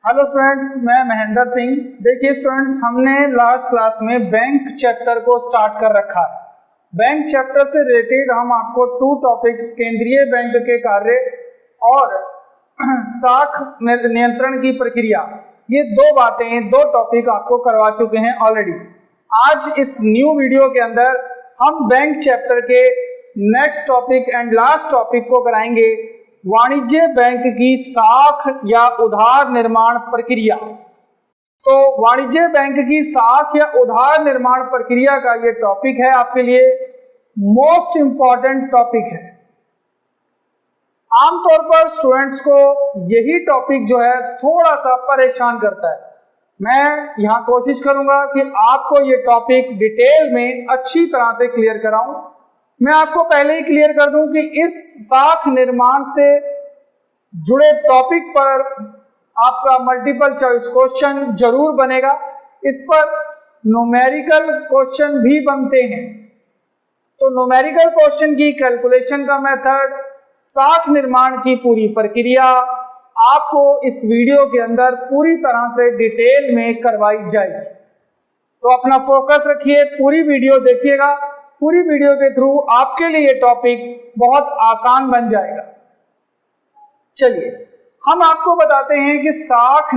Hello students, मैं महेंद्र सिंह। देखिए students, हमने लास्ट क्लास में बैंक चैप्टर को स्टार्ट कर रखा है। बैंक चैप्टर से रिलेटेड हम आपको 2 टॉपिक्स, केंद्रीय बैंक के कार्य और साख नियंत्रण की प्रक्रिया, ये 2 बातें, 2 टॉपिक आपको करवा चुके हैं ऑलरेडी। आज इस न्यू वीडियो के अंदर हम बैंक चैप्टर के next topic and last topic को कराएंगे, वाणिज्य बैंक की साख या उधार निर्माण प्रक्रिया। तो वाणिज्य बैंक की साख या उधार निर्माण प्रक्रिया का ये टॉपिक है, आपके लिए मोस्ट इंपॉर्टेंट टॉपिक है। आमतौर पर स्टूडेंट्स को यही टॉपिक जो है थोड़ा सा परेशान करता है। मैं यहां कोशिश करूंगा कि आपको ये टॉपिक डिटेल में अच्छी तरह से क्लियर कराऊं। मैं आपको पहले ही क्लियर कर दूं कि इस साख निर्माण से जुड़े टॉपिक पर आपका मल्टीपल चॉइस क्वेश्चन जरूर बनेगा। इस पर न्यूमेरिकल क्वेश्चन भी बनते हैं। तो न्यूमेरिकल क्वेश्चन की कैलकुलेशन का मेथड, साख निर्माण की पूरी प्रक्रिया आपको इस वीडियो के अंदर पूरी तरह से डिटेल में करवाई जाएगी। तो अपना फोकस रखिए, पूरी वीडियो देखिएगा। पूरी वीडियो के थ्रू आपके लिए ये टॉपिक बहुत आसान बन जाएगा। चलिए हम आपको बताते हैं कि साख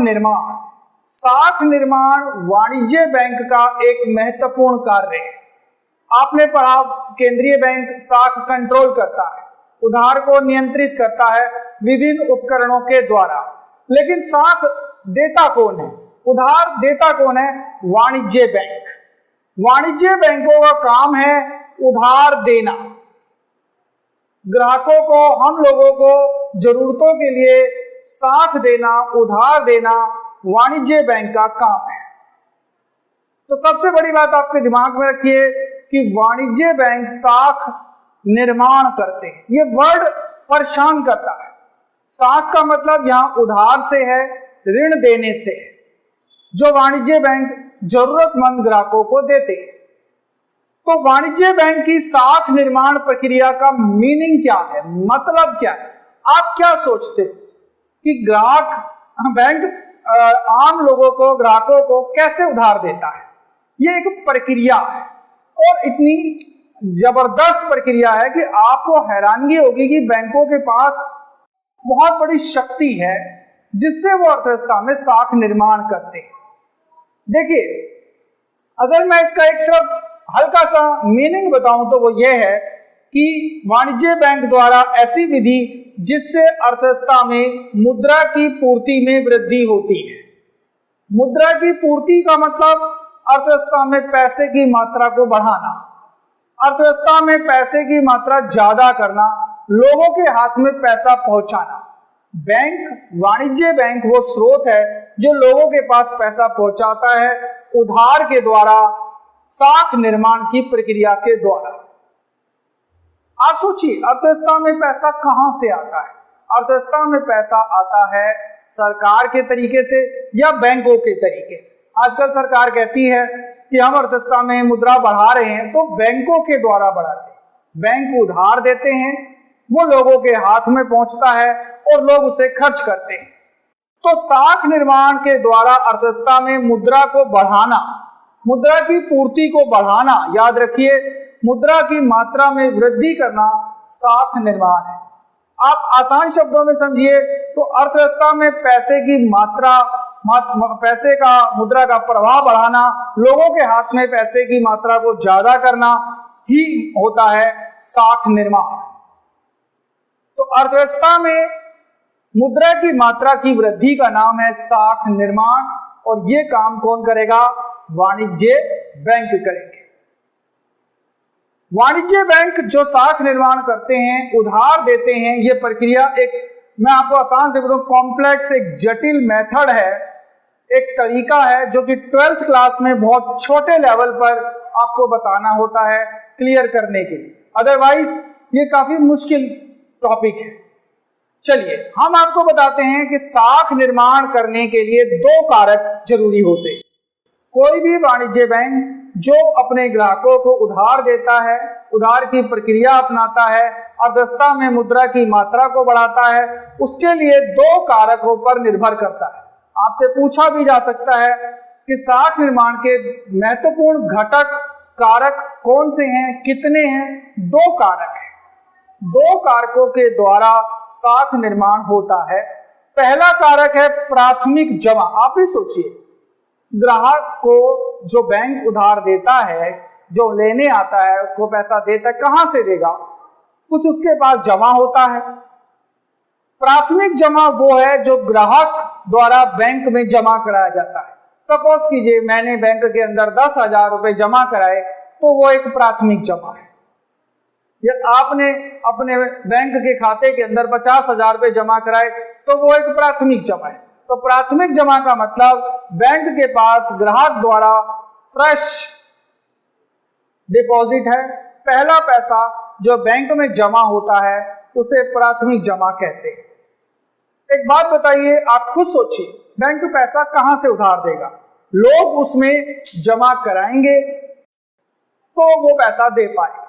निर्माण वाणिज्य बैंक का एक महत्वपूर्ण कार्य है। आपने पढ़ा, केंद्रीय बैंक साख कंट्रोल करता है, उधार को नियंत्रित करता है विभिन्न उपकरणों के द्वारा। लेकिन साख देता कौन है, उधार देता कौन है? वाणिज्य बैंक। वाणिज्य बैंकों का काम है उधार देना। ग्राहकों को, हम लोगों को जरूरतों के लिए साख देना, उधार देना वाणिज्य बैंक का काम है। तो सबसे बड़ी बात आपके दिमाग में रखिए कि वाणिज्य बैंक साख निर्माण करते हैं। ये वर्ड परेशान करता है। साख का मतलब यहां उधार से है, ऋण देने से है, जो वाणिज्य बैंक जरूरतमंद ग्राहकों को देते हैं। तो वाणिज्य बैंक की साख निर्माण प्रक्रिया का मीनिंग क्या है, मतलब क्या है? आप क्या सोचते कि ग्राहक बैंक आम लोगों को, ग्राहकों को कैसे उधार देता है? ये एक प्रक्रिया है और इतनी जबरदस्त प्रक्रिया है कि आपको हैरानगी होगी कि बैंकों के पास बहुत बड़ी शक्ति है जिससे वो अर्थव्यवस्था में साख निर्माण करते हैं। देखिए, अगर मैं इसका एक सिर्फ हल्का सा मीनिंग बताऊं तो वो ये है कि वाणिज्य बैंक द्वारा ऐसी विधि जिससे अर्थव्यवस्था में मुद्रा की पूर्ति में वृद्धि होती है। मुद्रा की पूर्ति का मतलब अर्थव्यवस्था में पैसे की मात्रा को बढ़ाना, अर्थव्यवस्था में पैसे की मात्रा ज्यादा करना, लोगों के हाथ में पैसा पहुंचाना। बैंक, वाणिज्य बैंक वो स्रोत है जो लोगों के पास पैसा पहुंचाता है उधार के द्वारा, साख निर्माण की प्रक्रिया के द्वारा। आप सोचिए, अर्थव्यवस्था में पैसा कहां से आता है? अर्थव्यवस्था में पैसा आता है सरकार के तरीके से या बैंकों के तरीके से। आजकल सरकार कहती है कि हम अर्थव्यवस्था में मुद्रा बढ़ा रहे हैं, तो बैंकों के द्वारा बढ़ाते हैं। बैंक उधार देते हैं, वो लोगों के हाथ में पहुंचता है और लोग उसे खर्च करते हैं। तो साख निर्माण के द्वारा अर्थव्यवस्था में मुद्रा को बढ़ाना, मुद्रा की पूर्ति को बढ़ाना, याद रखिए मुद्रा की मात्रा में वृद्धि करना साख निर्माण है। आप आसान शब्दों में समझिए तो अर्थव्यवस्था में पैसे की मात्रा, पैसे का, मुद्रा का प्रवाह बढ़ाना, लोगों के हाथ में पैसे की मात्रा को ज्यादा करना ही होता है साख निर्माण। तो अर्थव्यवस्था में मुद्रा की मात्रा की वृद्धि का नाम है साख निर्माण, और ये काम कौन करेगा? वाणिज्य बैंक करेंगे। वाणिज्य बैंक जो साख निर्माण करते हैं, उधार देते हैं, ये प्रक्रिया एक, मैं आपको आसान से बताऊं, कॉम्प्लेक्स, एक जटिल मेथड है, एक तरीका है जो कि 12th क्लास में बहुत छोटे लेवल पर आपको बताना होता है क्लियर करने के लिए। अदरवाइज ये काफी मुश्किल टॉपिक है। चलिए हम आपको बताते हैं कि साख निर्माण करने के लिए 2 कारक जरूरी होते हैं। कोई भी वाणिज्य बैंक जो अपने ग्राहकों को उधार देता है, उधार की प्रक्रिया अपनाता है, अर्थव्यवस्था में मुद्रा की मात्रा को बढ़ाता है, उसके लिए 2 कारकों पर निर्भर करता है। आपसे पूछा भी जा सकता है कि साख निर्माण के महत्वपूर्ण घटक कारक कौन से हैं, कितने हैं? 2 कारक हैं। 2 कारकों के द्वारा साख निर्माण होता है। पहला कारक है प्राथमिक जमा। आप भी सोचिए, ग्राहक को जो बैंक उधार देता है, जो लेने आता है, उसको पैसा देता है, कहां से देगा? कुछ उसके पास जमा होता है। प्राथमिक जमा वो है जो ग्राहक द्वारा बैंक में जमा कराया जाता है। सपोज कीजिए मैंने बैंक के अंदर 10,000 रुपए जमा कराए, तो वो एक प्राथमिक जमा है। या आपने अपने बैंक के खाते के अंदर 50,000 रुपए जमा कराए, तो वो एक प्राथमिक जमा है। तो प्राथमिक जमा का मतलब बैंक के पास ग्राहक द्वारा फ्रेश डिपॉजिट है, पहला पैसा जो बैंक में जमा होता है उसे प्राथमिक जमा कहते हैं। एक बात बताइए, आप खुद सोचिए, बैंक पैसा कहां से उधार देगा? लोग उसमें जमा कराएंगे तो वो पैसा दे पाएगा।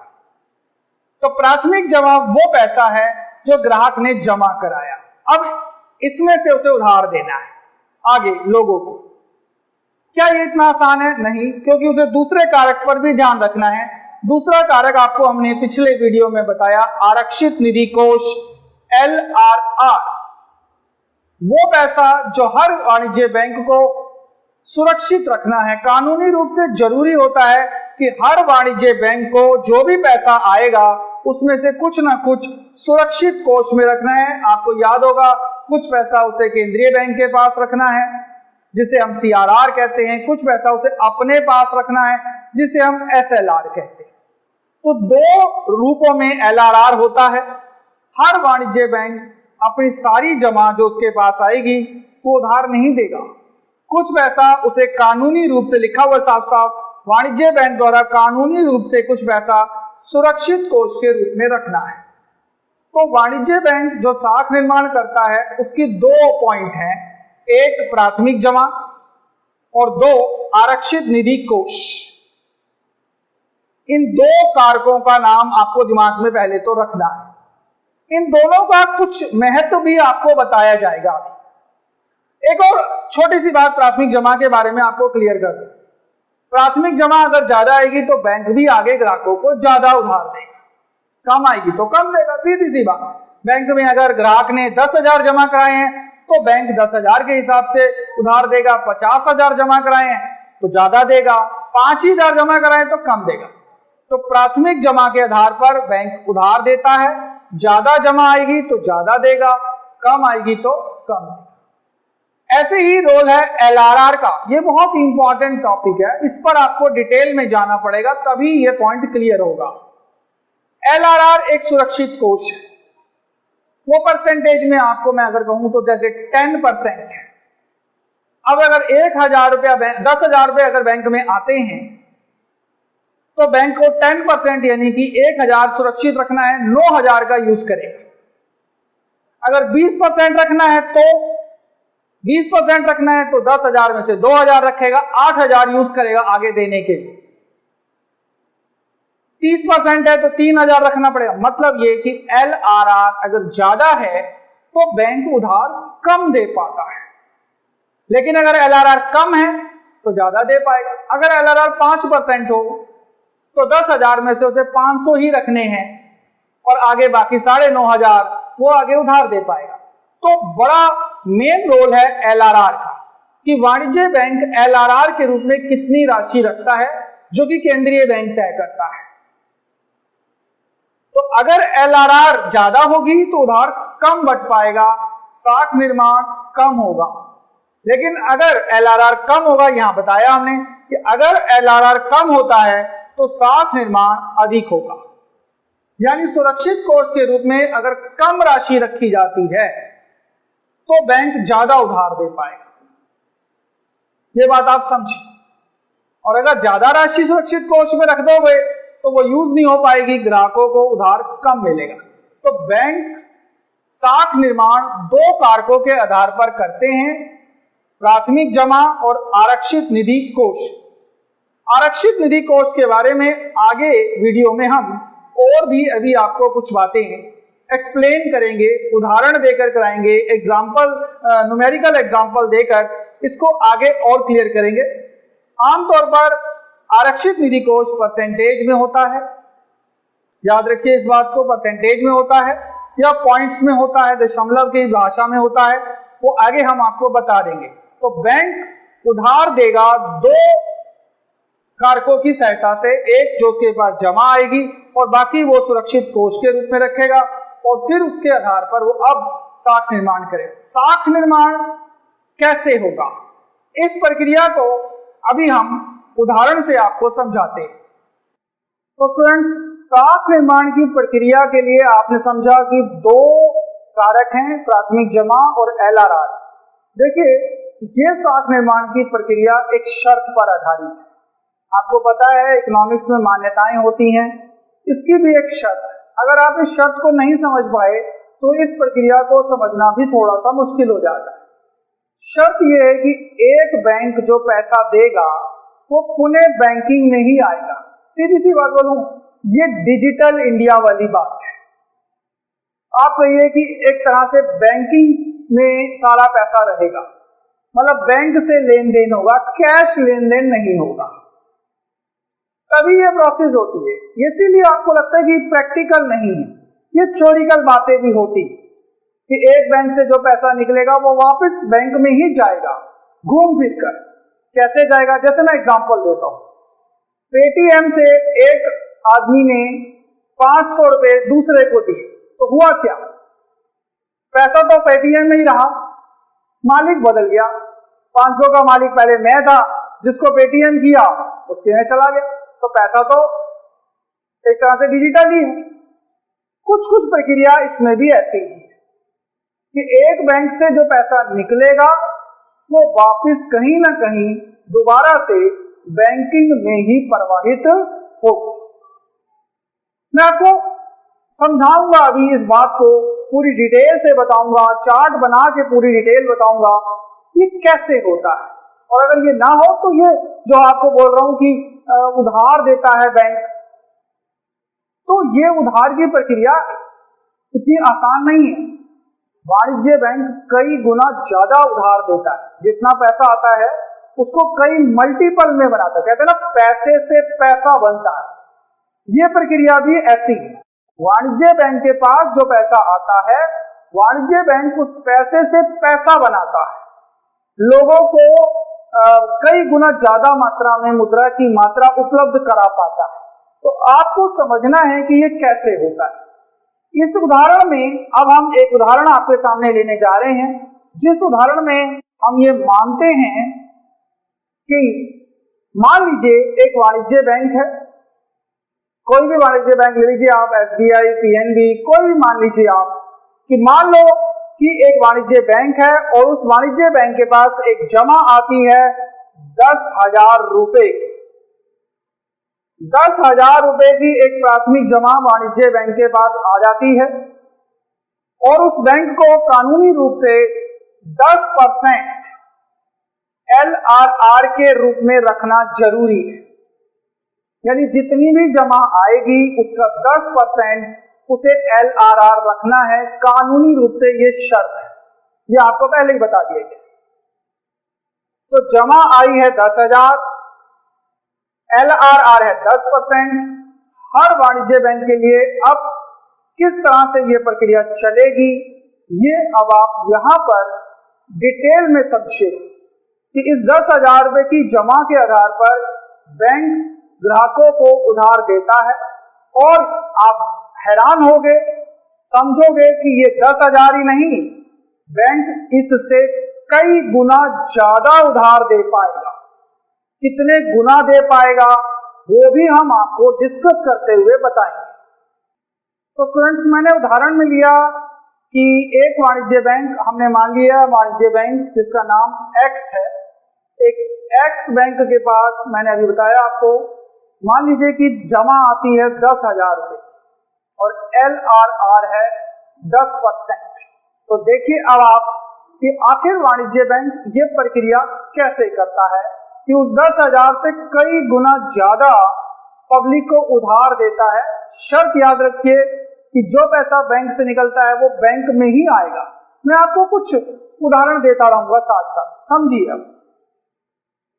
तो प्राथमिक जमा वो पैसा है जो ग्राहक ने जमा कराया, अब इसमें से उसे उधार देना है आगे लोगों को। क्या ये इतना आसान है? नहीं, क्योंकि उसे दूसरे कारक पर भी ध्यान रखना है। दूसरा कारक आपको हमने पिछले वीडियो में बताया, आरक्षित निधि कोष LRR। वो पैसा जो हर वाणिज्य बैंक को सुरक्षित रखना है। कानूनी रूप से जरूरी होता है कि हर वाणिज्य बैंक को जो भी पैसा आएगा उसमें से कुछ ना कुछ सुरक्षित कोष में रखना है। आपको याद होगा, कुछ पैसा उसे केंद्रीय बैंक के पास रखना है जिसे हम CRR कहते हैं, कुछ पैसा उसे अपने पास रखना है जिसे हम SLR कहते हैं। तो 2 रूपों में LRR होता है। हर वाणिज्य बैंक अपनी सारी जमा जो उसके पास आएगी वो उधार नहीं देगा। कुछ पैसा उसे कानूनी रूप से, लिखा हुआ साफ साफ, वाणिज्य बैंक द्वारा कानूनी रूप से कुछ पैसा सुरक्षित कोष के रूप में रखना है। तो वाणिज्य बैंक जो साख निर्माण करता है उसकी 2 पॉइंट हैं, 1 प्राथमिक जमा और 2 आरक्षित निधि कोष। इन 2 कारकों का नाम आपको दिमाग में पहले तो रखना है। इन दोनों का कुछ महत्व भी आपको बताया जाएगा। एक और छोटी सी बात प्राथमिक जमा के बारे में आपको क्लियर कर दूं। प्राथमिक जमा अगर ज्यादा आएगी तो बैंक भी आगे ग्राहकों को ज्यादा उधार देगा, कम आएगी तो कम देगा, सीधी सी बात। बैंक में अगर ग्राहक ने 10,000 जमा कराए हैं तो बैंक 10,000 के हिसाब से उधार देगा। 50,000 जमा कराए हैं तो ज्यादा देगा, 5,000 जमा कराए तो कम देगा। तो प्राथमिक जमा के आधार पर बैंक उधार देता है, ज्यादा जमा आएगी तो ज्यादा देगा, कम आएगी तो कम देगा। ऐसे ही रोल है LRR का। ये बहुत इंपॉर्टेंट टॉपिक है, इस पर आपको डिटेल में जाना पड़ेगा तभी ये पॉइंट क्लियर होगा। LRR एक सुरक्षित कोष है। वो परसेंटेज में आपको मैं अगर कहूं तो जैसे 10% है। अब अगर 1,000 रुपया 10,000 रुपये अगर बैंक में आते हैं तो बैंक को 10% यानी कि 1,000 सुरक्षित रखना है, 9,000 का यूज करेगा। अगर 20% रखना है तो 20% रखना है तो 10,000 में से 2,000 रखेगा, 8,000 यूज करेगा आगे देने के लिए। 30% है तो 3,000 रखना पड़ेगा। मतलब ये कि LRR अगर ज्यादा है तो बैंक उधार कम दे पाता है, लेकिन अगर LRR कम है तो ज्यादा दे पाएगा। अगर LRR 5% हो तो 10,000 में से उसे 500 ही रखने हैं और आगे बाकी 9,500 वो आगे उधार दे पाएगा। तो बड़ा मेन रोल है LRR का कि वाणिज्य बैंक LRR के रूप में कितनी राशि रखता है, जो कि केंद्रीय बैंक तय करता है। तो अगर LRR ज्यादा होगी तो उधार कम बढ़ पाएगा, साख निर्माण कम होगा। लेकिन अगर LRR कम होगा, यहां बताया हमने कि अगर LRR कम होता है तो साख निर्माण अधिक होगा। यानी सुरक्षित कोष के रूप में अगर कम राशि रखी जाती है तो बैंक ज्यादा उधार दे पाएगा। ये बात आप समझिए। और अगर ज्यादा राशि सुरक्षित कोष में रख दोगे तो वो यूज नहीं हो पाएगी, ग्राहकों को उधार कम मिलेगा। तो बैंक साख निर्माण 2 कारकों के आधार पर करते हैं, प्राथमिक जमा और आरक्षित निधि कोष। आरक्षित निधि कोष के बारे में आगे वीडियो में हम और भी अभी आपको कुछ बातें एक्सप्लेन करेंगे, उदाहरण देकर कराएंगे, एग्जाम्पल, न्यूमेरिकल एग्जाम्पल देकर इसको आगे और क्लियर करेंगे। आमतौर पर आरक्षित निधि कोष परसेंटेज में होता है, याद रखिए इस बात को, परसेंटेज में होता है या पॉइंट्स में होता है, दशमलव की भाषा में होता है, वो आगे हम आपको बता देंगे। तो बैंक उधार देगा दो कारकों की सहायता से, एक जो उसके पास जमा आएगी और बाकी वो सुरक्षित कोष के रूप में रखेगा और फिर उसके आधार पर वो अब साख निर्माण करेगा। साख निर्माण कैसे होगा, इस प्रक्रिया को अभी हम उदाहरण से आपको समझाते हैं। तो स्टूडेंट्स, साख निर्माण की प्रक्रिया के लिए आपने समझा कि दो कारक हैं, प्राथमिक जमा और LRR। देखिए, ये साख निर्माण की प्रक्रिया एक शर्त पर आधारित है। आपको पता है इकोनॉमिक्स में मान्यताएं होती हैं, इसकी भी एक शर्त है। अगर आप इस शर्त को नहीं समझ पाए तो इस प्रक्रिया को समझना भी थोड़ा सा मुश्किल हो जाता है। शर्त यह है कि एक बैंक जो पैसा देगा वो पुनः बैंकिंग में ही आएगा। सीधी सी बात बोलूं, ये डिजिटल इंडिया वाली बात है। आप कहिए कि एक तरह से बैंकिंग में सारा पैसा रहेगा, मतलब बैंक से लेन देन होगा, कैश लेन देन नहीं होगा, तभी ये प्रोसेस होती है। इसीलिए आपको लगता है कि प्रैक्टिकल नहीं है, ये थ्योरिकल बातें भी होती कि एक बैंक से जो पैसा निकलेगा वो वापस बैंक में ही जाएगा घूम फिर कर। कैसे जाएगा, जैसे मैं एग्जांपल देता हूं। पेटीएम से एक आदमी ने 500 रुपए दूसरे को दिए, तो हुआ क्या, पैसा तो पेटीएम में ही रहा, मालिक बदल गया। 500 का मालिक पहले मैं था, जिसको पेटीएम किया उसके में चला गया, तो पैसा तो एक तरह से डिजिटल ही है। कुछ कुछ प्रक्रिया इसमें भी ऐसी है कि एक बैंक से जो पैसा निकलेगा वो वापस कहीं ना कहीं दोबारा से बैंकिंग में ही प्रवाहित होगा। मैं आपको समझाऊंगा अभी इस बात को, पूरी डिटेल से बताऊंगा, चार्ट बना के पूरी डिटेल बताऊंगा ये कैसे होता है। और अगर ये ना हो तो ये जो आपको बोल रहा हूं कि उधार देता है बैंक, तो ये उधार की प्रक्रिया इतनी आसान नहीं है। वाणिज्य बैंक कई गुना ज्यादा उधार देता है, जितना पैसा आता है उसको कई मल्टीपल में बनाता है। कहते हैं ना, पैसे से पैसा बनता है। ये प्रक्रिया भी ऐसी है। वाणिज्य बैंक के पास जो पैसा आता है, वाणिज्य बैंक उस पैसे से पैसा बनाता है, लोगों को कई गुना ज्यादा मात्रा में मुद्रा की मात्रा उपलब्ध करा पाता है। तो आपको समझना है कि ये कैसे होता है। इस उदाहरण में अब हम एक उदाहरण आपके सामने लेने जा रहे हैं, जिस उदाहरण में हम ये मानते हैं कि मान लीजिए एक वाणिज्य बैंक है, कोई भी वाणिज्य बैंक ले लीजिए आप, SBI, PNB, कोई भी मान लीजिए आप, कि मान लो कि एक वाणिज्य बैंक है और उस वाणिज्य बैंक के पास एक जमा आती है 10,000 रुपए की। 10,000 रुपए की एक प्राथमिक जमा वाणिज्य बैंक के पास आ जाती है और उस बैंक को कानूनी रूप से 10% LRR के रूप में रखना जरूरी है। यानी जितनी भी जमा आएगी उसका 10% उसे LRR रखना है, कानूनी रूप से ये शर्त है, ये आपको पहले ही बता दिया गया। तो जमा आई है 10,000, LRR है 10%। हर वाणिज्य बैंक के लिए अब किस तरह से ये प्रक्रिया चलेगी, ये अब आप यहां पर डिटेल में समझिए कि इस 10,000 रुपए की जमा के आधार पर बैंक ग्राहकों को उधार देता है और आप हैरान होगे, समझोगे कि ये 10,000 ही नहीं, बैंक इससे कई गुना ज्यादा उधार दे पाएगा। कितने गुना दे पाएगा वो भी हम आपको डिस्कस करते हुए बताएंगे। तो स्टूडेंट्स, मैंने उदाहरण में लिया कि एक वाणिज्य बैंक, हमने मान लिया वाणिज्य बैंक जिसका नाम X है, एक X बैंक के पास मैंने अभी बताया आपको, मान लीजिए कि जमा आती है 10,000 रुपए और LRR है 10%। तो देखिए अब आप कि आखिर वाणिज्य बैंक ये प्रक्रिया कैसे करता है कि उस 10,000 से कई गुना ज्यादा पब्लिक को उधार देता है। शर्त याद रखिए, कि जो पैसा बैंक से निकलता है वो बैंक में ही आएगा। मैं आपको कुछ उदाहरण देता रहूंगा साथ साथ, समझिए। अब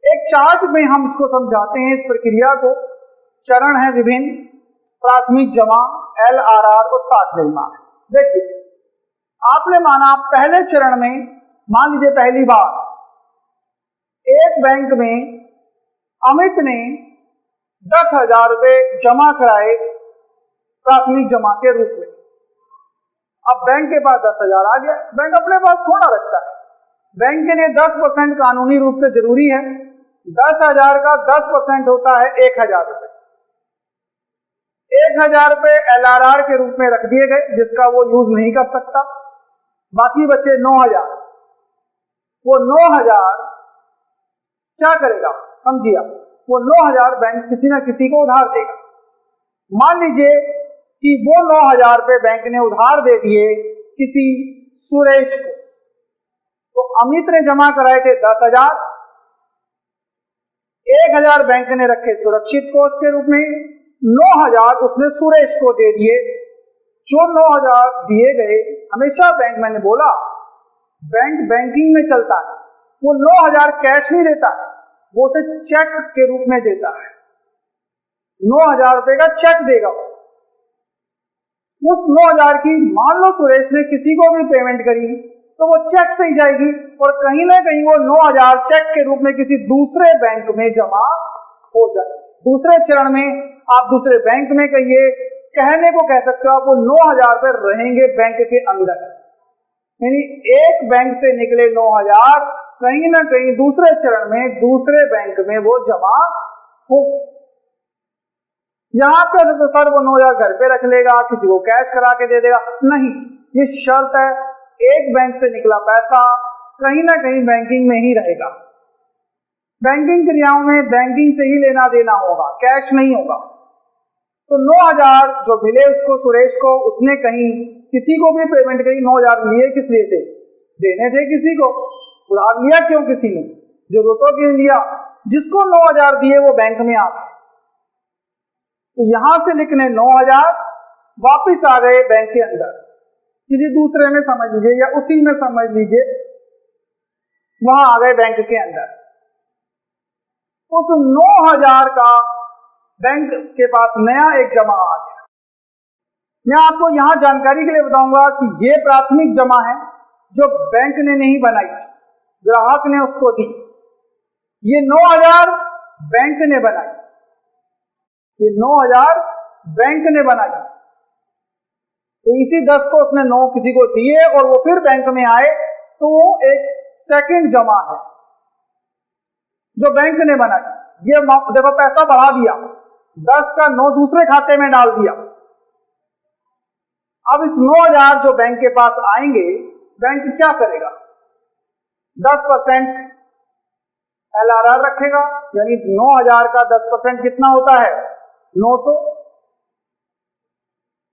एक चार्ट में हम इसको समझाते हैं, इस प्रक्रिया को। चरण है विभिन्न, प्राथमिक जमा, LRR और साख निर्माण। देखिए, आपने माना पहले चरण में, मान लीजिए पहली बार एक बैंक में अमित ने 10,000 रुपए जमा कराए प्राथमिक जमा के रूप में। अब बैंक के पास 10,000 आ गया, बैंक अपने पास थोड़ा रखता है। बैंक के लिए 10% कानूनी रूप से जरूरी है। 10,000 का 10% होता है 1,000 रुपए। 1,000 रुपए LRR के रूप में रख दिए गए, जिसका वो यूज नहीं कर सकता। बाकी बचे 9,000। वो 9,000 क्या करेगा, समझिए आप, वो 9,000 बैंक किसी ना किसी को उधार देगा। मान लीजिए कि वो 9,000 रुपए बैंक ने उधार दे दिए किसी सुरेश को। तो अमित ने जमा कराए थे 10,000, 1,000 बैंक ने रखे सुरक्षित कोष के रूप में, 9,000 उसने सुरेश को दे दिए। जो 9,000 दिए गए, हमेशा बैंक, मैंने बोला बैंक बैंकिंग में चलता है, वो 9,000 कैश नहीं देता है, वो उसे चेक के रूप में देता है। 9,000 रुपए का चेक देगा उसे। उस 9,000 की मान लो सुरेश ने किसी को भी पेमेंट करी तो वो चेक से ही जाएगी, और कहीं ना कहीं वो 9,000 चेक के रूप में किसी दूसरे बैंक में जमा हो जाए। दूसरे चरण में आप दूसरे बैंक में कहिए, कहने को कह सकते हो आप, वो 9,000 रुपए रहेंगे बैंक के अंदर। यानी एक बैंक से निकले 9,000 कहीं ना कहीं दूसरे चरण में दूसरे बैंक में वो जमा हो। यहां आप कह सकते हो सर वो 9,000 घर पे रख लेगा, किसी को कैश करा के दे देगा। नहीं, ये शर्त है, एक बैंक से निकला पैसा कहीं ना कहीं बैंकिंग में ही रहेगा। बैंकिंग क्रियाओं में बैंकिंग से ही लेना देना होगा, कैश नहीं होगा। तो 9,000 जो मिले उसको, सुरेश को, उसने कहीं किसी को भी पेमेंट करी। 9,000 लिए किस लिए थे, देने थे किसी को। उधार लिया क्यों, किसी ने जरूरतों के लिए लिया। जिसको 9,000 दिए वो बैंक में आ गए। तो यहां से लिखने 9,000 वापिस आ गए बैंक के अंदर, किसी दूसरे में समझ लीजिए या उसी में समझ लीजिए, वहां आ गए बैंक के अंदर। उस 9,000 का बैंक के पास नया एक जमा आ गया। मैं आपको यहां जानकारी के लिए बताऊंगा कि यह प्राथमिक जमा है जो बैंक ने नहीं बनाई थी, ग्राहक ने उसको दी। ये 9,000 बैंक ने बनाई, ये 9,000 बैंक ने बनाई। तो इसी 10 को उसने 9 किसी को दिए और वो फिर बैंक में आए, तो वो एक सेकंड जमा है जो बैंक ने बनाई। ये देखो पैसा बढ़ा दिया, 10 का 9 दूसरे खाते में डाल दिया। अब इस 9,000 जो बैंक के पास आएंगे, बैंक क्या करेगा, 10% LRR रखेगा। यानी 9,000 का 10% कितना होता है, 900।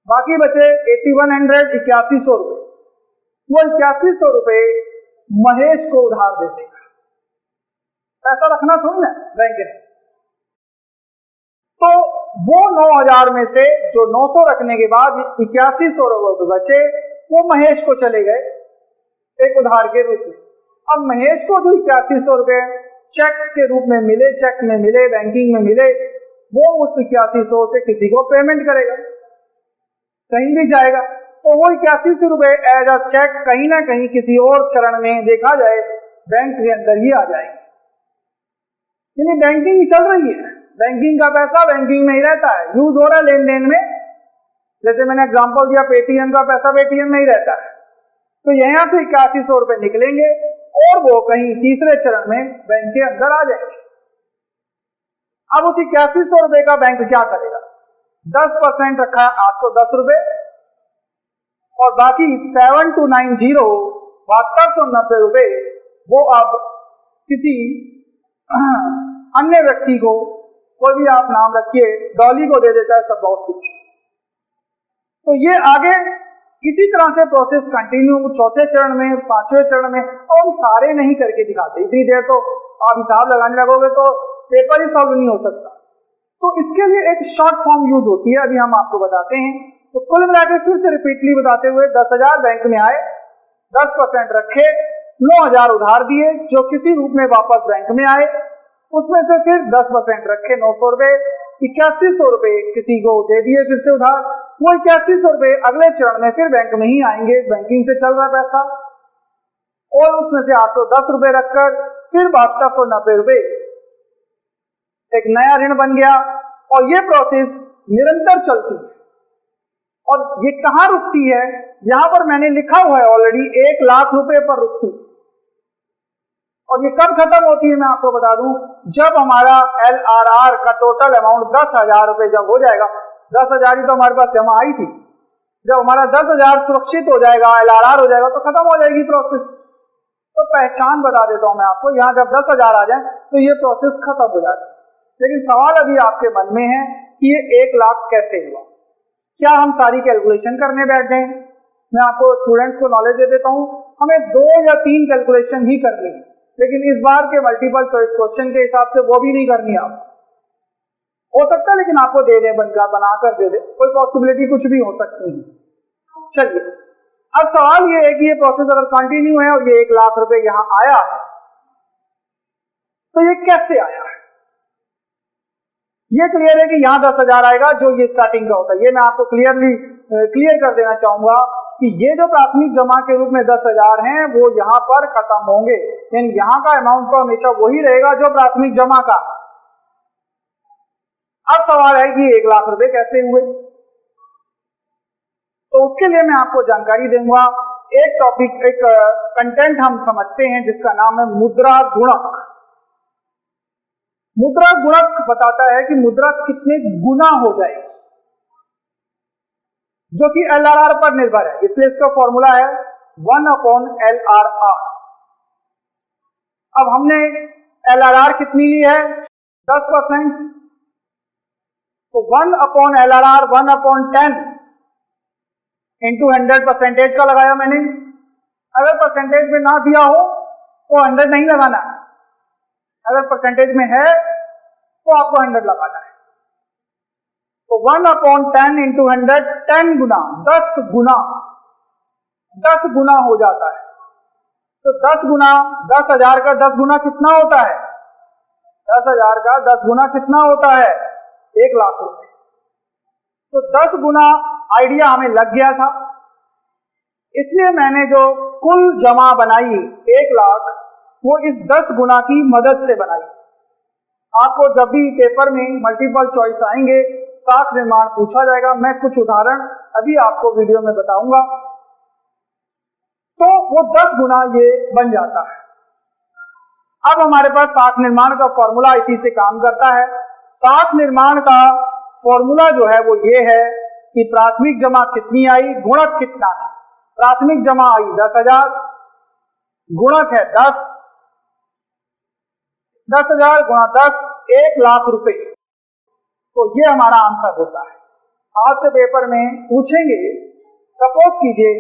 बाकी बचे 8100, 8100 रुपए। वो 8100 रुपए महेश को उधार दे देगा। पैसा रखना थोड़ी ना बैंक ने। तो वो 9,000 में से जो 900 रखने के बाद 8100 रुपए बचे, वो महेश को चले गए एक उधार के रूप में। अब महेश को जो 8100 रुपए चेक के रूप में मिले, चेक में मिले, बैंकिंग में मिले, वो उस 8100 से किसी को पेमेंट करेगा, कहीं भी जाएगा। तो वो 8100 रुपए एज अ चेक कहीं ना कहीं किसी और चरण में देखा जाए बैंक के अंदर ही आ जाएगी। यानी बैंकिंग चल रही है, बैंकिंग का पैसा बैंकिंग में ही रहता है, यूज हो रहा है लेन देन में। जैसे मैंने एग्जांपल दिया, पेटीएम का पैसा पेटीएम में ही रहता है। तो यहां से 8100 रुपए निकलेंगे और वो कहीं तीसरे चरण में बैंक के अंदर आ जाएंगे। अब उस 8100 रुपए का बैंक क्या करेगा, 10% रखा है 810 रुपए, और बाकी 7290 7290 रुपए वो अब किसी अन्य व्यक्ति को, कोई भी आप नाम रखिए, डॉली को दे देता है सब बॉस कुछ। तो ये आगे इसी तरह से प्रोसेस कंटिन्यू, चौथे चरण में, पांचवें चरण में, और हम सारे नहीं करके दिखाते। इतनी देर तो आप हिसाब लगाने लगोगे तो पेपर ही सॉल्व नहीं हो सकता। तो इसके लिए एक शॉर्ट फॉर्म यूज होती है, अभी हम आपको बताते हैं तो कुल मिला के फिर से रिपीटली बताते हुए 10,000 बैंक में आए, 10% रखे, 9,000 उधार दिए जो किसी रूप में वापस बैंक में आए, उसमें से फिर 10% रखे 900 रुपए, 8100 रुपए किसी को दे दिए फिर से उधार, वो 8100 रुपए अगले चरण में फिर बैंक में ही आएंगे, बैंकिंग से चल रहा पैसा, और उसमें से 810 रुपए रखकर फिर 7290 रुपए एक नया ऋण बन गया। और ये प्रोसेस निरंतर चलती है। और ये कहां रुकती है, यहां पर मैंने लिखा हुआ है ऑलरेडी, 1 लाख रुपए पर रुकती। और ये कब खत्म होती है मैं आपको बता दूं, जब हमारा LRR का टोटल अमाउंट 10,000 रुपए जब हो जाएगा, 10,000 ही तो हमारे पास जमा आई थी, जब हमारा 10,000 सुरक्षित हो जाएगा, LRR हो जाएगा, तो खत्म हो जाएगी प्रोसेस। तो पहचान बता देता हूं मैं आपको, यहां जब 10,000 आ जाए तो ये प्रोसेस खत्म हो जाती है। लेकिन सवाल अभी आपके मन में है कि ये 1 लाख कैसे हुआ, क्या हम सारी कैलकुलेशन करने बैठ जाएं? मैं आपको स्टूडेंट्स को नॉलेज दे देता हूं, हमें 2 या 3 कैलकुलेशन ही करनी है, लेकिन इस बार के मल्टीपल चॉइस क्वेश्चन के हिसाब से वो भी नहीं करनी आप, हो सकता है लेकिन आपको दे दे, बनाकर दे दे, कोई पॉसिबिलिटी कुछ भी हो सकती है। चलिए अब सवाल ये है कि ये प्रोसेस अगर कंटिन्यू है और ये 1 लाख रुपए यहां आया है, तो ये कैसे आया है? ये क्लियर है कि यहां 10,000 आएगा जो ये स्टार्टिंग का होता है, ये मैं आपको क्लियर कर देना चाहूंगा कि ये जो प्राथमिक जमा के रूप में 10,000 हैं वो यहां पर खत्म होंगे, यानी यहां का अमाउंट तो हमेशा वही रहेगा जो प्राथमिक जमा का। अब सवाल है कि 1 लाख रुपए कैसे हुए, तो उसके लिए मैं आपको जानकारी दूंगा। एक टॉपिक, एक कंटेंट हम समझते हैं जिसका नाम है मुद्रा गुणक। मुद्रा गुणक बताता है कि मुद्रा कितने गुना हो जाएगी, जो कि LRR पर निर्भर है, इसलिए इसका फॉर्मूला है 1/LRR। अब हमने LRR कितनी ली है, 10%, तो 1/LRR 1/10 इंटू 100 परसेंटेज का लगाया मैंने। अगर परसेंटेज में ना दिया हो तो 100 नहीं लगाना, अगर परसेंटेज में है तो आपको 100 लगाना है। तो 1/10 इंटू 100, 10 गुना, 10 गुना, 10 गुना हो जाता है। तो 10 गुना 10,000 का 10 गुना कितना होता है, 10,000 का 10 गुना कितना होता है, 1 लाख रुपए। तो 10 गुना आइडिया हमें लग गया था, इसलिए मैंने जो कुल जमा बनाई 1 लाख, वो इस 10 गुना की मदद से बनाई। आपको जब भी पेपर में मल्टीपल चॉइस आएंगे, साख निर्माण पूछा जाएगा, मैं कुछ उदाहरण अभी आपको वीडियो में बताऊंगा, तो वो 10 गुना ये बन जाता है। अब हमारे पास साख निर्माण का फॉर्मूला इसी से काम करता है। साख निर्माण का फॉर्मूला जो है वो ये है कि प्राथमिक जमा कितनी आई, गुणक कितना है। प्राथमिक जमा आई 10,000, गुणक है 10, 10,000 गुणा 10, 1 लाख रुपए। तो ये हमारा आंसर होता है। आज से पेपर में पूछेंगे, सपोज कीजिए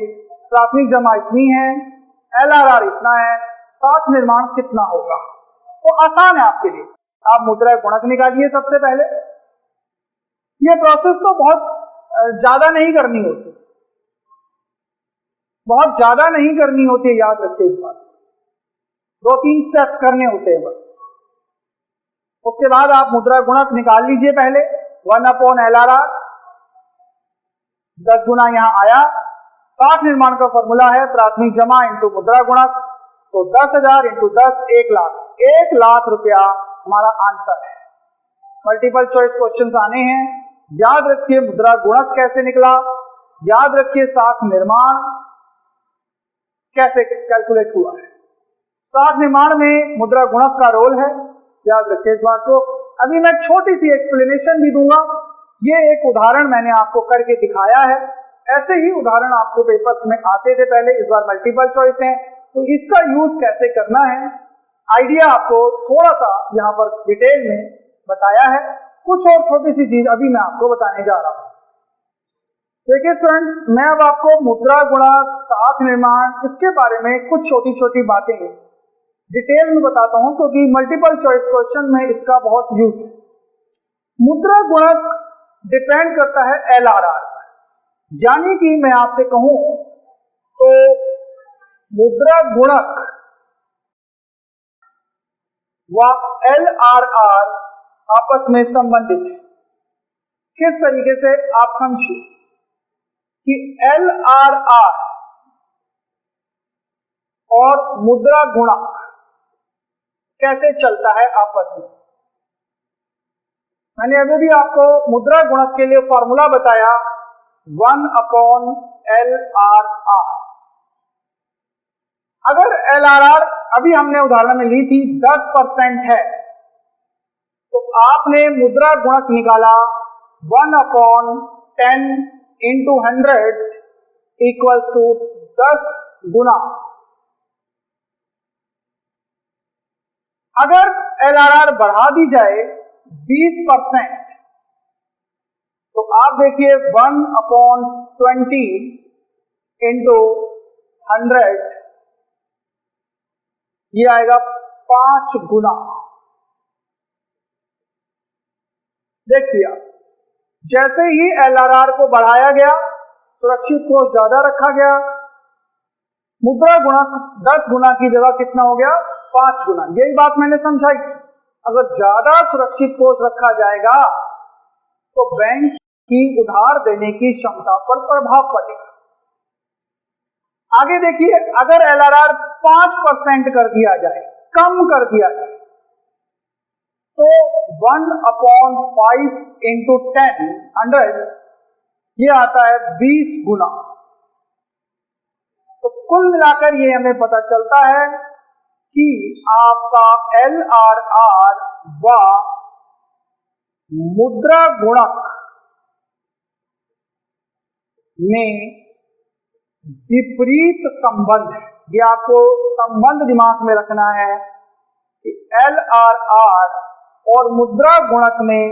प्राथमिक जमा इतनी है, LRR इतना है, साख निर्माण कितना होगा, तो आसान है आपके लिए। आप मुद्रा गुणक निकालिए सबसे पहले। ये प्रोसेस तो बहुत ज्यादा नहीं करनी होती, बहुत ज्यादा नहीं करनी होती है, याद रखिए इस बात। 2-3 स्टेप्स करने होते हैं बस। उसके बाद आप मुद्रा गुणक निकाल लीजिए पहले, 1/LRR, 10 गुना यहां आया। साख निर्माण का फॉर्मूला है प्राथमिक जमा इंटू मुद्रा गुणक, तो 10,000 इंटू 10, 1 लाख, 1 लाख रुपया हमारा आंसर है। मल्टीपल चॉइस क्वेश्चंस आने हैं, याद रखिए मुद्रा गुणक कैसे निकला, याद रखिए साख निर्माण कैसे कैलकुलेट हुआ है। साख निर्माण में मुद्रा गुणक का रोल है, याद रखिए इस बात को। अभी मैं छोटी सी एक्सप्लेनेशन भी दूंगा, ये एक उदाहरण मैंने आपको करके दिखाया है। ऐसे ही उदाहरण आपको पेपर्स में आते थे पहले, इस बार मल्टीपल चॉइस है, तो इसका यूज कैसे करना है आइडिया आपको थोड़ा सा यहाँ पर डिटेल में बताया है। कुछ और छोटी सी चीज अभी मैं आपको बताने जा रहा हूं। देखिए स्टूडेंट्स, मैं अब आपको मुद्रा गुणक, साख निर्माण, इसके बारे में कुछ छोटी छोटी बातें डिटेल में बताता हूं, क्योंकि मल्टीपल चॉइस क्वेश्चन में इसका बहुत यूज है। मुद्रा गुणक डिपेंड करता है LRR पर। यानी कि मैं आपसे कहूं तो मुद्रा गुणक व LRR आपस में संबंधित है। किस तरीके से, आप समझिए कि LRR और मुद्रा गुणक कैसे चलता है आपस में। मैंने अभी भी आपको मुद्रा गुणक के लिए फॉर्मूला बताया 1/LRR। अगर LRR अभी हमने उदाहरण में ली थी 10% है, तो आपने मुद्रा गुणक निकाला 1/10 × 100 इक्वल्स टू 10 गुना। अगर LRR बढ़ा दी जाए 20%, तो आप देखिए 1/20 × 100 ये आएगा 5 गुना। देखिए आप, जैसे ही LRR को बढ़ाया गया, सुरक्षित कोष ज्यादा रखा गया, मुद्रा गुणक 10 गुना की जगह कितना हो गया, 5 गुना। यही बात मैंने समझाई थी। अगर ज्यादा सुरक्षित कोष रखा जाएगा तो बैंक की उधार देने की क्षमता पर प्रभाव पड़ेगा। आगे देखिए, अगर LRR 5% कर दिया जाए, कम कर दिया जाए, तो 1/5 × 10 100 ये आता है 20 गुना। तो कुल मिलाकर ये हमें पता चलता है कि आपका LRR व मुद्रा गुणक में विपरीत संबंध है। ये आपको संबंध दिमाग में रखना है कि LRR और मुद्रा गुणक में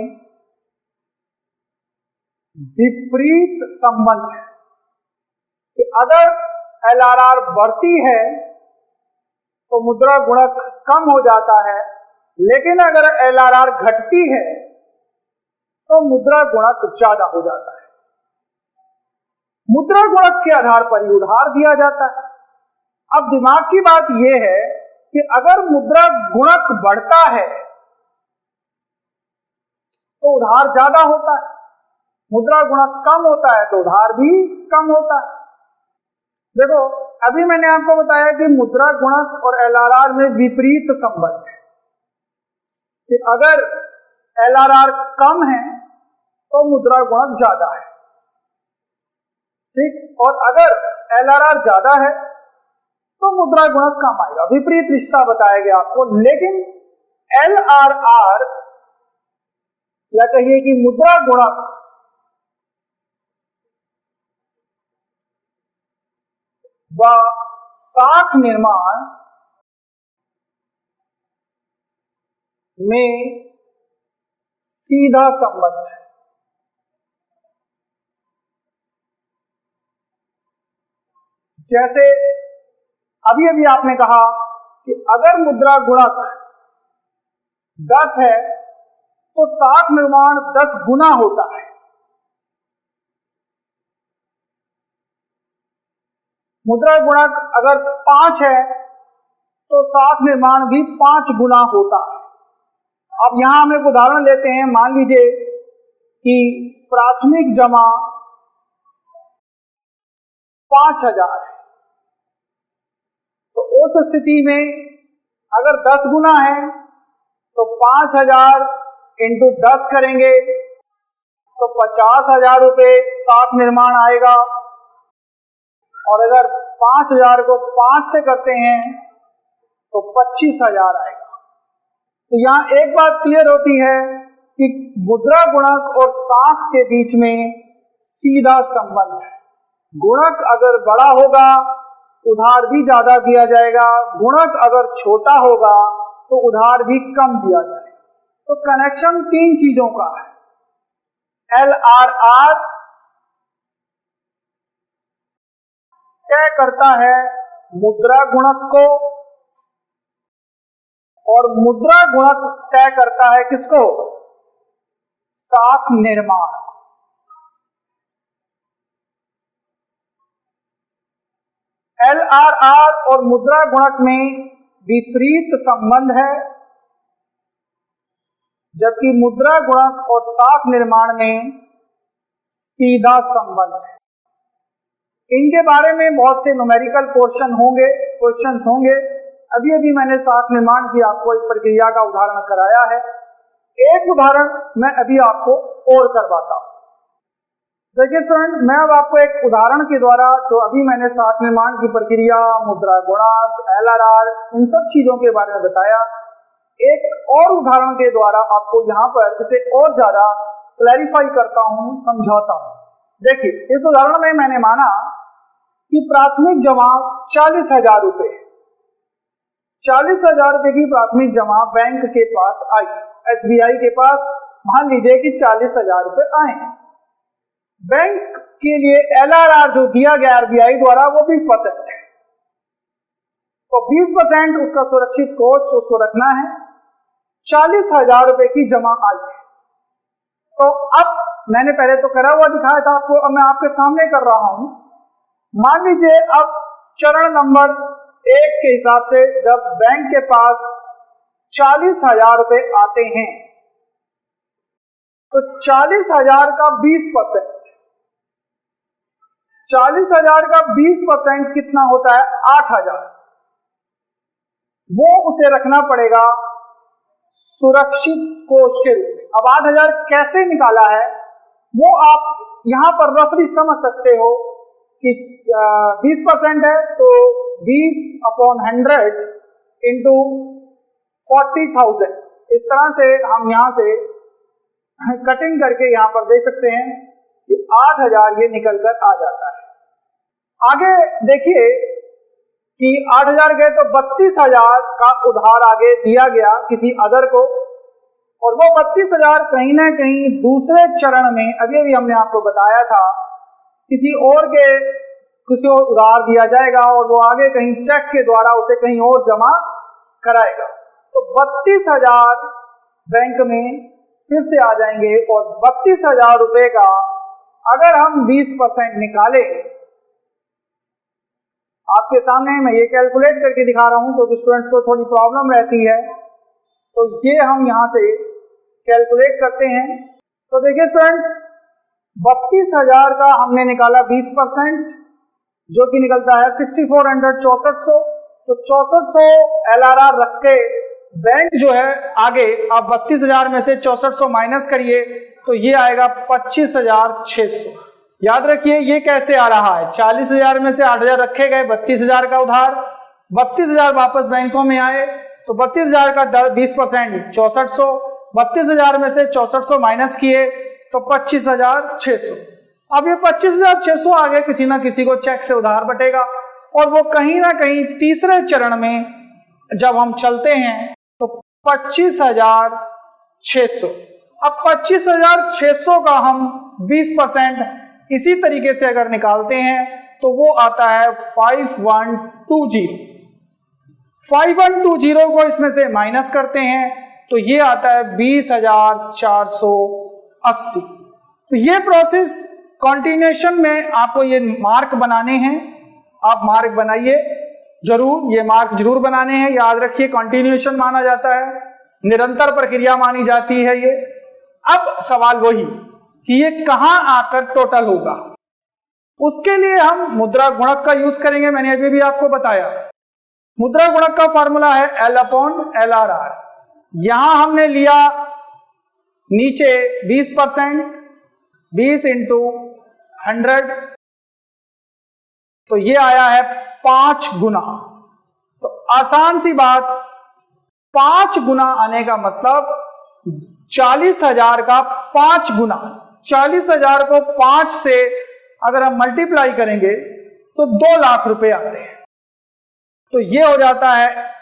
विपरीत संबंध है कि अगर LRR बढ़ती है तो मुद्रा गुणक कम हो जाता है, लेकिन अगर LRR घटती है तो मुद्रा गुणक ज्यादा हो जाता है। मुद्रा गुणक के आधार पर ही उधार दिया जाता है। अब दिमाग की बात यह है कि अगर मुद्रा गुणक बढ़ता है तो उधार ज्यादा होता है, मुद्रा गुणक कम होता है तो उधार भी कम होता है। देखो, अभी मैंने आपको बताया कि मुद्रा गुणक और LRR में विपरीत संबंध है कि अगर LRR कम है तो मुद्रा गुणक ज्यादा है, ठीक, और अगर LRR ज्यादा है तो मुद्रा गुणक कम आएगा। विपरीत रिश्ता बताया गया आपको। लेकिन LRR या कहिए कि मुद्रा गुणक व साख निर्माण में सीधा संबंध है। जैसे अभी अभी आपने कहा कि अगर मुद्रा गुणक 10 है तो साख निर्माण 10 गुना होता है। मुद्रा गुणक अगर 5 है तो साख निर्माण भी 5 गुना होता है। अब यहां हम एक उदाहरण लेते हैं। मान लीजिए कि प्राथमिक जमा 5000 है, तो उस स्थिति में अगर 10 गुना है तो 5000 × 10 करेंगे तो 50,000 रुपये साख निर्माण आएगा। और अगर 5000 को 5 से करते हैं तो 25,000 आएगा। तो यहां एक बात क्लियर होती है कि मुद्रा गुणक और साख के बीच में सीधा संबंध है। गुणक अगर बड़ा होगा उधार भी ज्यादा दिया जाएगा, गुणक अगर छोटा होगा तो उधार भी कम दिया जाएगा। तो कनेक्शन 3 चीजों का है। LRR तय करता है मुद्रा गुणक को और मुद्रा गुणक तय करता है किसको, साख निर्माण। LRR और मुद्रा गुणक में विपरीत संबंध है, जबकि मुद्रा गुणक और साख निर्माण में सीधा संबंध है। इनके बारे में बहुत से न्यूमेरिकल पोर्शन होंगे, क्वेश्चंस होंगे। अभी अभी मैंने साख निर्माण की आपको एक प्रक्रिया का उदाहरण कराया है। एक उदाहरण मैं अभी आपको और करवाता हूं। देखिए स्टूडेंट, मैं अब आपको एक उदाहरण के द्वारा जो अभी मैंने साख निर्माण की प्रक्रिया, मुद्रा गुणक, LRR, इन सब चीजों के बारे में बताया, एक और उदाहरण के द्वारा आपको यहाँ पर इसे और ज्यादा क्लैरिफाई करता हूं, समझाता हूं। देखिए, इस उदाहरण में मैंने माना कि प्राथमिक जमा 40,000 रुपए, 40,000 रुपए की प्राथमिक जमा बैंक के पास आई, SBI के पास मान लीजिए कि 40,000 रुपए आए। बैंक के लिए LRR जो दिया गया RBI द्वारा वो 20% है, तो 20% उसका सुरक्षित कोष उसको रखना है। 40,000 रुपए की जमा आई है। तो अब मैंने पहले तो करा हुआ दिखाया था आपको, अब मैं आपके सामने कर रहा हूं। मान लीजिए अब चरण नंबर 1 के हिसाब से जब बैंक के पास 40,000 रुपए आते हैं तो 40,000 का 20%, 40,000 का 20% कितना होता है? 8,000। वो उसे रखना पड़ेगा सुरक्षित कोष के रूप में। अब 8,000 कैसे निकाला है वो आप यहां पर रफली समझ सकते हो कि 20% है तो 20/100 इंटू 40,000, इस तरह से हम यहां से कटिंग करके यहां पर देख सकते हैं कि 8,000 ये निकल कर आ जाता है। आगे देखिए कि 8,000 गए तो 32,000 का उधार आगे दिया गया किसी अदर को, और वो 32,000 कहीं ना कहीं दूसरे चरण में, अभी अभी हमने आपको बताया था, किसी और उधार दिया जाएगा और वो आगे कहीं चेक के द्वारा उसे कहीं और जमा कराएगा। तो 32,000 बैंक में फिर से आ जाएंगे, और 32,000 रुपए का अगर हम 20% निकालें, आपके सामने मैं ये कैलकुलेट करके दिखा रहा हूं क्योंकि स्टूडेंट्स को थोड़ी प्रॉब्लम रहती है, तो ये हम यहां से कैलकुलेट करते हैं। तो देखिए स्टूडेंट, 32,000 का हमने निकाला 20%, जो कि निकलता है 6400, 6400। तो 6400 LRR रख के बैंक जो है आगे, आप 32,000 में से 6400 माइनस करिए तो ये आएगा 25,600। याद रखिए ये कैसे आ रहा है, 40,000 में से 8,000 रखे गए, 32,000 का उधार, 32,000 वापस बैंकों में आए, तो 32,000 का 20% 6400, 32,000 में से 6400 माइनस किए तो 25,600। अब ये 25,600 आगे किसी ना किसी को चेक से उधार बटेगा, और वो कहीं ना कहीं तीसरे चरण में जब हम चलते हैं तो 25,600। अब 25,600 का हम 20% इसी तरीके से अगर निकालते हैं तो वो आता है 5120। 5120 को इसमें से माइनस करते हैं तो ये आता है 20,480। तो ये प्रोसेस कंटिन्यूएशन में आपको ये मार्क बनाने हैं, आप मार्क बनाइए जरूर, ये मार्क जरूर बनाने हैं। याद रखिए कंटिन्यूएशन माना जाता है, निरंतर प्रक्रिया मानी जाती है ये। अब सवाल वही कि ये कहां आकर टोटल होगा, उसके लिए हम मुद्रा गुणक का यूज करेंगे। मैंने अभी भी आपको बताया मुद्रा गुणक का फॉर्मूला है L/LRR। यहां हमने लिया नीचे 20%, 20 इंटू 100, तो ये आया है 5 गुना। तो आसान सी बात, 5 गुना आने का मतलब 40,000 का 5 गुना। 40,000 को 5 से अगर हम मल्टीप्लाई करेंगे तो 2 लाख रुपए आते हैं। तो ये हो जाता है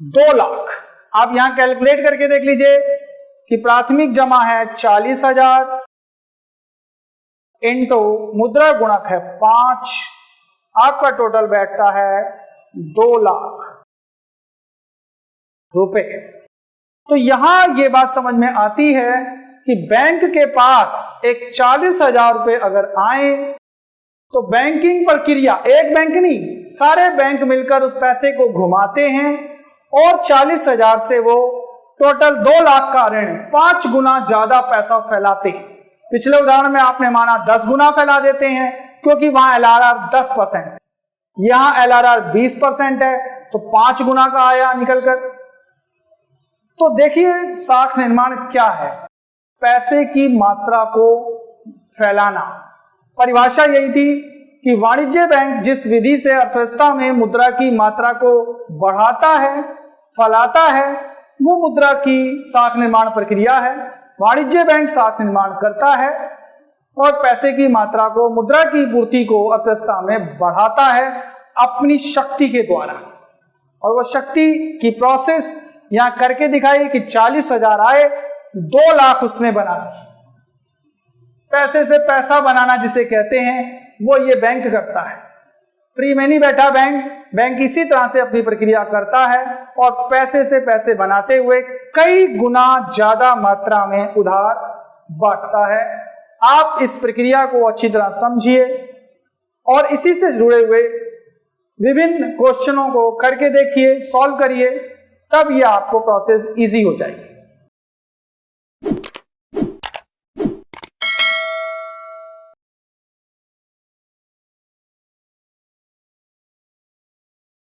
2 लाख। आप यहां कैलकुलेट करके देख लीजिए कि प्राथमिक जमा है 40,000 इंटू मुद्रा गुणक है 5, आपका टोटल बैठता है 2 लाख रुपए। तो यहां यह बात समझ में आती है कि बैंक के पास एक 40,000 रुपए अगर आए तो बैंकिंग प्रक्रिया, एक बैंक नहीं, सारे बैंक मिलकर उस पैसे को घुमाते हैं और 40,000 से वो टोटल 2 लाख का ऋण 5 गुना ज्यादा पैसा फैलाते हैं। पिछले उदाहरण में आपने माना 10 गुना फैला देते हैं क्योंकि वहां LRR 10%, यहां LRR 20% है, तो 5 गुना का आया निकलकर। तो देखिए साख निर्माण क्या है, पैसे की मात्रा को फैलाना। परिभाषा यही थी कि वाणिज्य बैंक जिस विधि से अर्थव्यवस्था में मुद्रा की मात्रा को बढ़ाता है, फैलाता है, वो मुद्रा की साख निर्माण प्रक्रिया है। वाणिज्य बैंक साख निर्माण करता है और पैसे की मात्रा को, मुद्रा की पूर्ति को अर्थव्यवस्था में बढ़ाता है अपनी शक्ति के द्वारा। और वो शक्ति की प्रोसेस यहां करके दिखाई कि 40,000 आए, 2 लाख उसने बना दी। पैसे से पैसा बनाना जिसे कहते हैं वो ये बैंक करता है। फ्री में नहीं बैठा बैंक इसी तरह से अपनी प्रक्रिया करता है और पैसे से पैसे बनाते हुए कई गुना ज्यादा मात्रा में उधार बांटता है। आप इस प्रक्रिया को अच्छी तरह समझिए और इसी से जुड़े हुए विभिन्न क्वेश्चनों को करके देखिए, सॉल्व करिए, तब यह आपको प्रोसेस इजी हो जाएगी।